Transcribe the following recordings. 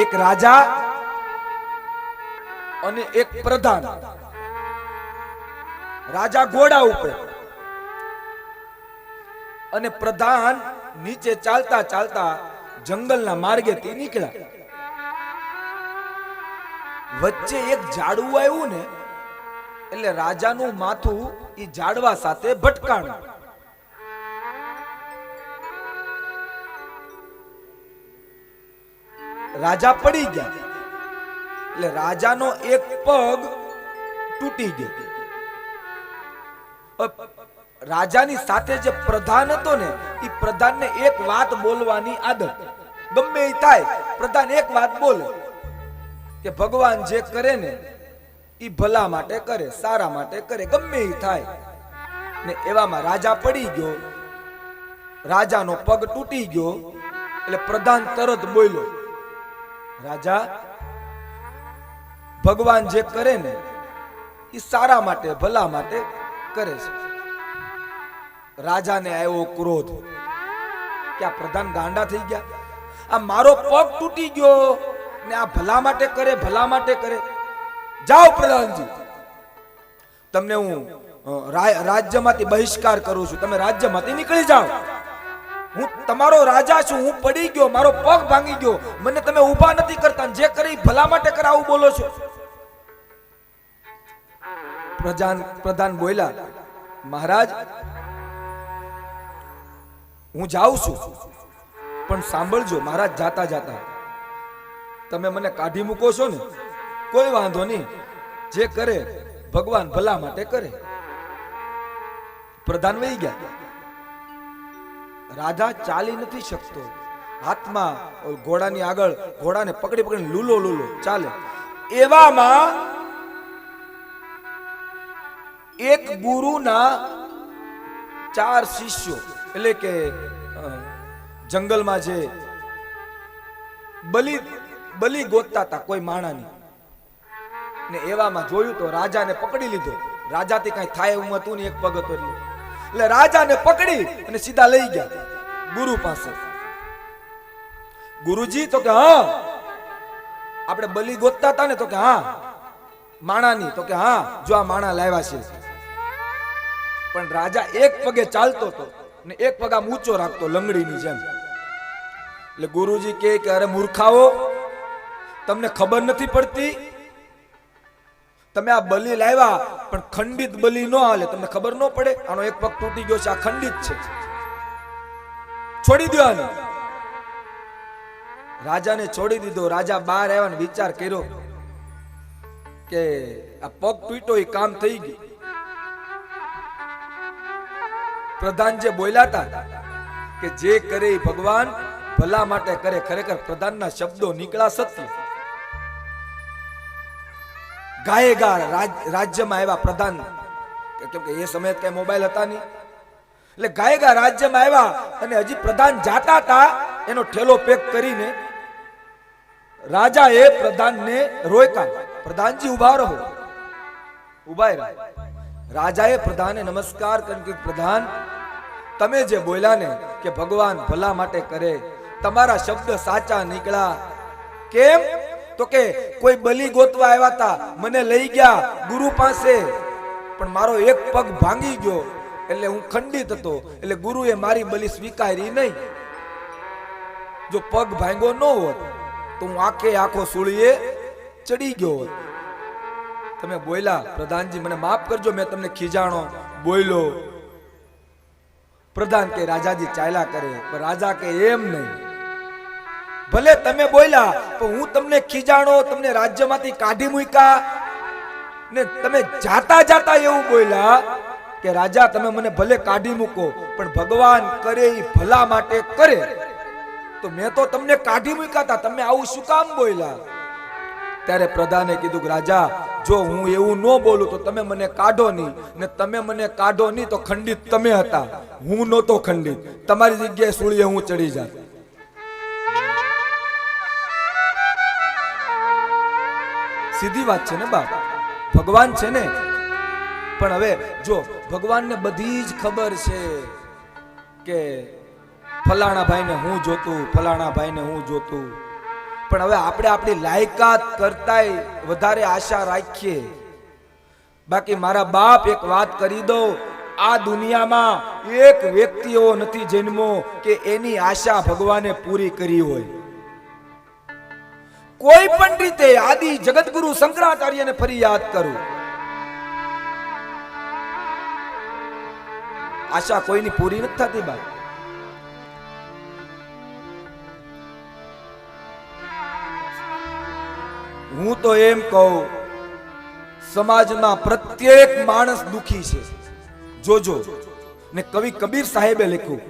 એક રાજા અને એક પ્રધાન. રાજા ઘોડા ઉપર અને પ્રધાન નીચે ચાલતા ચાલતા જંગલના માર્ગેથી નીકળ્યા. વચ્ચે એક ઝાડવું આવ્યું ને એટલે રાજાનું માથું ઈ ઝાડવા સાથે ભટકાણું. રાજા પડી ગયા એટલે રાજાનો એક પગ તૂટી ગયો. રાજાની સાથે જે પ્રધાન હતો ને એ પ્રધાનને એક વાત બોલવાની આદત. ગમે એ થાય પ્રધાન એક વાત બોલે કે ભગવાન જે કરે ને એ ભલા માટે કરે, સારા માટે કરે, ગમે એ થાય ને. એવામાં રાજા પડી ગયો, રાજાનો પગ તૂટી ગયો એટલે પ્રધાન તરત બોલ્યો, રાજા ભગવાન જે કરે ને એ સારા માટે ભલા માટે કરે છે. રાજાને આવ્યો ક્રોધ કે આ પ્રધાન ગાંડા થઈ ગયા, આ મારો પગ તૂટી ગયો ને આ ભલા માટે કરે, ભલા માટે કરે. જાઓ પ્રધાનજી, તમને હું રાજ્યમાંથી બહિષ્કાર કરું છું, તમે રાજ્યમાંથી નીકળી જાઓ. હું તમારો રાજા છું, હું પડી ગયો, મારો પગ ભાંગી ગયો, મને તમે ઊભા નથી કરતા, જે કરી ભલા માટે કરે આવું બોલો છો. પ્રધાન બોલ્યા, મહારાજ હું જાઉં છું પણ સાંભળજો મહારાજ, જાતા જાતા તમે મને કાઢી મૂકો છો ને કોઈ વાંધો નહીં, જે કરે ભગવાન ભલા માટે કરે. પ્રધાન વહી ગયા. રાજા ચાલી નથી શકતો, હાથમાં ઘોડાની આગળ ઘોડાને પકડી પકડી લૂલો લૂલો ચાલે. એવામાં એક ગુરુના 4 શિષ્યો, એટલે કે જંગલમાં જે બલી ગોતતા હતા કોઈ માણાની ને, એવામાં જોયું તો રાજાને પકડી લીધો. રાજાથી કઈ થાય એવું હતું ને, એક પગ હતો એટલે રાજાને પકડી અને સીધા લઈ ગયા ગુરુ પાસે. ગુરુજી તો કે હા આપણે બલી ગોતતા હતા ને, તો કે હા માણાની, તો કે હા જો આ માણા લાવ્યા છે. પણ રાજા એક પગે ચાલતો હતો ને એક પગ આમ ઊંચો રાખતો લંગડીની જેમ. એટલે ગુરુજી કહે કે અરે મૂર્ખાઓ, તમને ખબર નથી પડતી, તમે આ બલી લાવ્યા પણ ખંડિત બલી ન હાલે, તમને ખબર ન પડે? આનો એક પગ તૂટી ગયો છે, આ ખંડિત છે, છોડી દો આને. રાજાને છોડી દીધો. રાજા બહાર આવ્યા ને વિચાર કર્યો કે આ પગ તૂટ્યો એ કામ થઈ ગયું. પ્રધાન જે બોલ્યા હતા કે જે કરે ભગવાન ભલા માટે કરે, ખરેખર પ્રધાનના શબ્દો નીકળ્યા સત્ય. ગાયેગા રાજ્યમાં આવ્યા પ્રધાન, કેમ કે એ સમયે કઈ મોબાઈલ હતા નહીં, એટલે ગાયેગા રાજ્યમાં આવ્યા અને હજી પ્રધાન જાતા હતા એનો ઠેલો પેક કરીને રાજાએ પ્રધાનને રોક્યા. પ્રધાનજી ઉભા રહો, ઉભા રહો. રાજાએ પ્રધાનને નમસ્કાર કરી, પ્રધાન તમે જે બોલ્યા ને કે ભગવાન ભલા માટે કરે, તમારા શબ્દ સાચા નીકળ્યા. કેમ? તો કે કોઈ બલી ગોતવા આવ્યા હતા, મને લઈ ગયા ગુરુ પાસે, પણ મારો એક પગ ભાંગી ગયો એટલે હું ખંડિત હતો, એટલે ગુરુએ મારી બલી સ્વીકારી નહીં. જો પગ ભાંગ્યો ન હોત તો હું આખો સૂળીએ ચડી ગયો હોત. તમે બોલ્યા પ્રધાનજી મને માફ કરજો, મેં તમને ખીજાણો બોલ્યો. પ્રધાન કે રાજાજી ચાલ્યા કરે, પણ રાજા કે એમ નહીં, ભલે તમે બોલ્યા પણ હું તમને ખીજાણો, તમને રાજ્યમાંથી કાઢી મૂક્યા ને તમે જાતા જાતા એવું બોલ્યા કે રાજા તમે મને ભલે કાઢી મૂકો પણ ભગવાન કરે એ ભલા માટે કરે, તો મેં તો તમને કાઢી મૂક્યા હતા, તમે આવું શું કામ બોલ્યા? ત્યારે પ્રધાને કીધું કે રાજા જો હું એવું ન બોલું તો તમે મને કાઢો નહીં, ને તમે મને કાઢો નહીં તો ખંડિત તમે હતા, હું નહોતો ખંડિત. તમારી જગ્યાએ સૂળીએ હું ચડી જાત. સીધી વાત છે ને બાપ, ભગવાન છે ને. પણ હવે જો ભગવાનને બધી જ ખબર છે કે ફલાણા ભાઈને હું જોતું, ફલાણા ભાઈને હું જોતું, પણ હવે આપણે આપણી લાયકાત કરતાંય વધારે આશા રાખીએ. બાકી મારા બાપ એક વાત કરી દો, આ દુનિયામાં એક વ્યક્તિ એવો નથી જન્મો કે એની આશા ભગવાને પૂરી કરી હોય. કોઈ પણ રીતે આદિ જગતગુરુ શંકરાચાર્યને ફરી યાદ કરું, આશા કોઈની પૂરી નથી થતી બાપ. હું તો એમ કહું, સમાજમાં પ્રત્યેક માણસ દુખી છે. જોજો ને કવિ કબીર સાહેબે લખ્યું,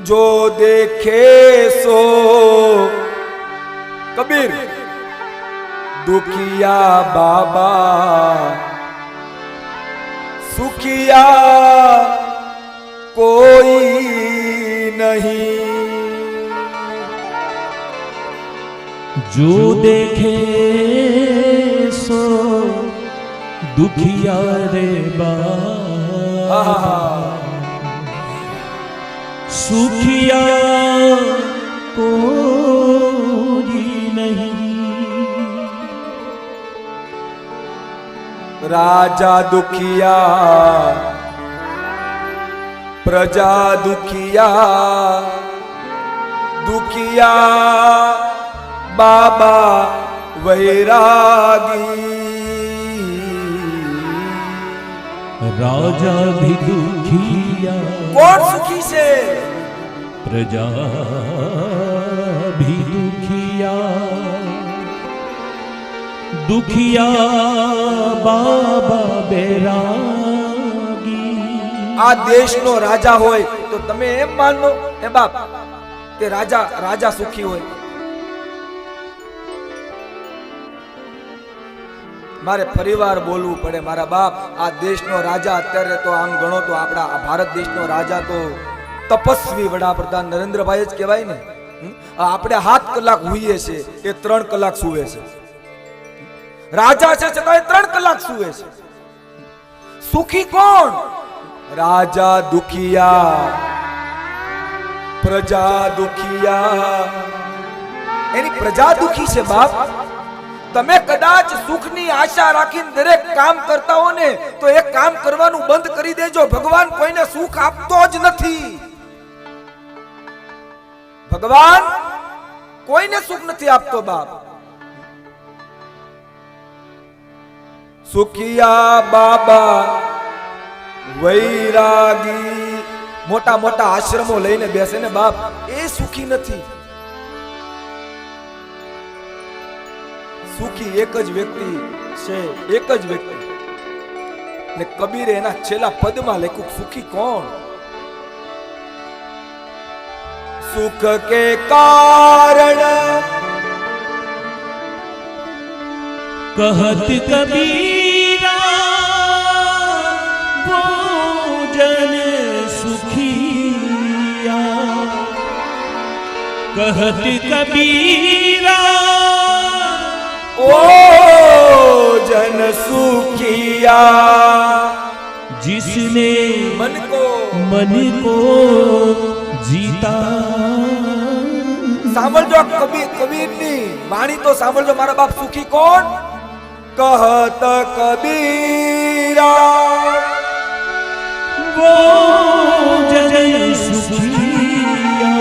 જો દેખે સો કબીર દુખિયા બાબા, સુખિયા કોઈ નહીં. जो देखे सो दुखिया रे बा, सुखिया कोई नहीं. राजा दुखिया प्रजा दुखिया, दुखिया बाबा वैरागी. राजा भी दुखिया, कौन सुखी से? प्रजा भी दुखिया, दुखिया बाबा बैरागी. આ દેશનો રાજા હોય તો તમે એમ માનો એ બાપ કે રાજા સુખી હોય? મારે ફરીવાર બોલવું પડે મારા બાપ, આ દેશનો રાજા અત્યારે તો આમ ગણો તો આપણા ભારત દેશનો રાજા તો તપસ્વી વડાપ્રધાન નરેન્દ્રભાઈ જ કહેવાય ને. આપણે 7 કલાક હોઈએ છે, એ 3 કલાક સૂવે છે. રાજા છે છતાં 3 કલાક સૂવે છે. સુખી કોણ? રાજા દુખિયા, પ્રજા દુખિયા. એની પ્રજા દુખી છે બાપ. તમે કદાચ સુખની આશા રાખીને દરેક કામ કરતા હો ને તો એ કામ કરવાનું બંધ કરી દેજો. ભગવાન કોઈને સુખ આપતો જ નથી. ભગવાન કોઈને સુખ નથી આપતો બાપ. સુખિયા બાબા વૈરાગી. મોટા મોટા આશ્રમો લઈને બેસે ને બાપ, એ સુખી નથી. સુખી એક જ વ્યક્તિ છે, એક જ વ્યક્તિ. ને કબીરે એના છેલ્લા પદમાં લખ્યું, સુખી કોણ? સુખ કે કારણ कहत कबीरा वो जन सुखिया, कहत कबीरा ओ जन सुखिया, जिसने मन को जीता. સાંભળજો કબીરની વાણી તો સાંભળજો મારા બાપ. સુખી કોણ? કહત કબીરા वो जन सुखिया,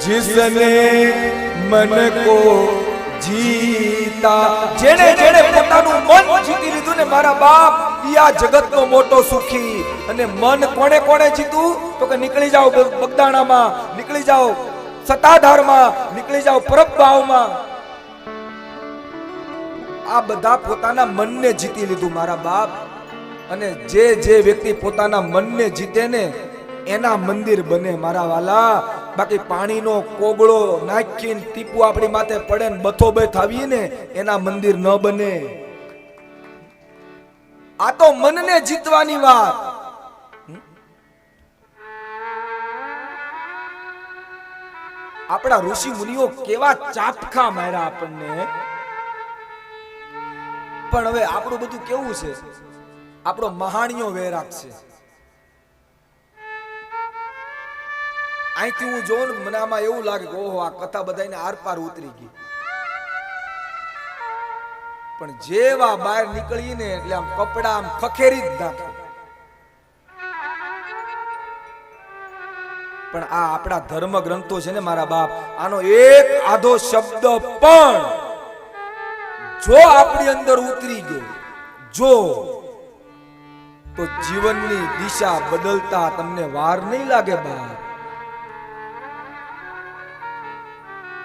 जिसने मन को जीता. જેણે પોતાનું મન જીતી લીધું ને મારા બાપ, ઈ આ જગતનો મોટો સુખી. અને મન કોણે જીતું? તો કે નીકળી જાઓ બગદાણામાં, નીકળી જાઓ સતાધારમાં, નીકળી જાઓ પરબભાવમાં. આ બધા પોતાના મનને જીતી લીધું મારા બાપ. અને જે વ્યક્તિ પોતાના મનને જીતે ને એના મંદિર બને મારા વાલા. બાકી પાણીનો કોગળો નાખીને ટીપુ આપણી માથે પડે ને બથોબથ આવીએ ને એના મંદિર ન બને. આ તો મનને જીતવાની વાત. આપણા ઋષિ મુનિઓ કેવા ચાપખા માર્યા આપણને. પણ હવે આપણું બધું કેવું છે? આપણો મહાણીઓ વેરાગ છે. અહીંથી હું જોઉં ને મને આમાં એવું લાગે કે ઓહો આ કથા બધાને આર પાર ઉતરી ગઈ. પણ જેવા બહાર નીકળીને એટલે આમ કપડા આમ ખખેરી જ નાખે. પણ આ આપણા ધર્મ ગ્રંથો છે ને મારા બાપ, આનો એક આધો શબ્દ પણ જો આપણી અંદર ઉતરી ગયો જો તો જીવનની દિશા બદલતા તમને વાર નહીં લાગે બાપ.